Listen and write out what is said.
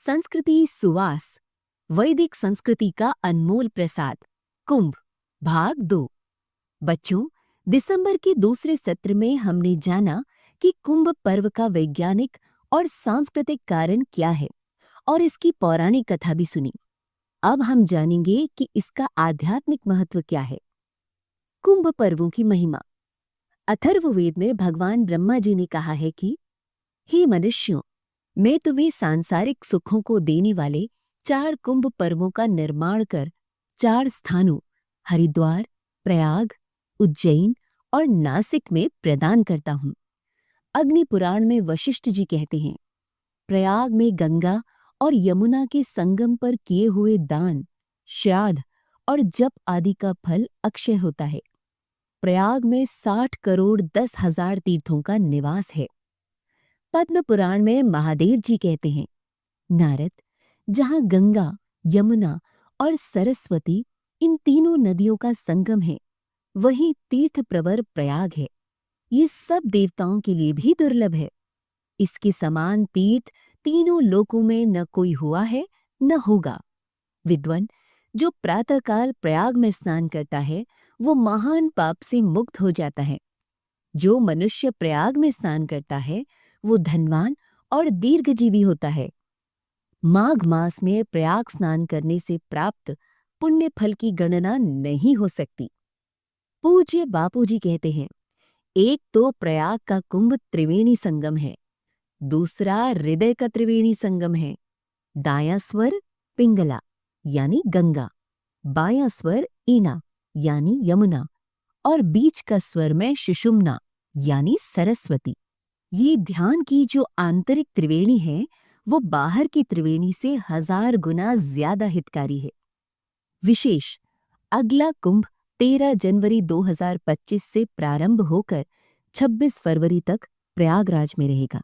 संस्कृति सुवास, वैदिक संस्कृति का अनमोल प्रसाद, कुंभ, भाग 2। बच्चों, दिसंबर के दूसरे सत्र में हमने जाना कि कुंभ पर्व का वैज्ञानिक और सांस्कृतिक कारण क्या है और इसकी पौराणिक कथा भी सुनी। अब हम जानेंगे कि इसका आध्यात्मिक महत्व क्या है। कुंभ पर्वों की महिमा। अथर्ववेद में भगवान ब्रह्मा जी ने कहा है कि हे मनुष्यों, मैं तुम्हें सांसारिक सुखों को देने वाले 4 कुंभ पर्वों का निर्माण कर 4 स्थानों हरिद्वार, प्रयाग, उज्जैन और नासिक में प्रदान करता हूँ। अग्नि पुराण में वशिष्ठ जी कहते हैं, प्रयाग में गंगा और यमुना के संगम पर किए हुए दान, श्राद्ध और जप आदि का फल अक्षय होता है। प्रयाग में 60 करोड़ 10 हजार तीर्थों का निवास है। पद्म पुराण में महादेव जी कहते हैं, नारद, जहां गंगा, यमुना और सरस्वती इन तीनों नदियों का संगम है, वहीं तीर्थ प्रवर प्रयाग है। ये सब देवताओं के लिए भी दुर्लभ है। इसके समान तीर्थ तीनों लोकों में न कोई हुआ है न होगा। विद्वान, जो प्रातःकाल प्रयाग में स्नान करता है वो महान पाप से मुक्त हो जाता है। जो मनुष्य प्रयाग में स्नान करता है वो धनवान और दीर्घजीवी होता है। माघ मास में प्रयाग स्नान करने से प्राप्त पुण्य फल की गणना नहीं हो सकती। पूज्य बापूजी कहते हैं, एक तो प्रयाग का कुंभ त्रिवेणी संगम है, दूसरा हृदय का त्रिवेणी संगम है। दायां स्वर पिंगला यानी गंगा, बायां स्वर ईना यानी यमुना और बीच का स्वर में सुषुम्ना यानी सरस्वती। ये ध्यान की जो आंतरिक त्रिवेणी है वो बाहर की त्रिवेणी से 1000 गुना ज्यादा हितकारी है। विशेष, अगला कुंभ 13 जनवरी 2025 से प्रारंभ होकर 26 फरवरी तक प्रयागराज में रहेगा।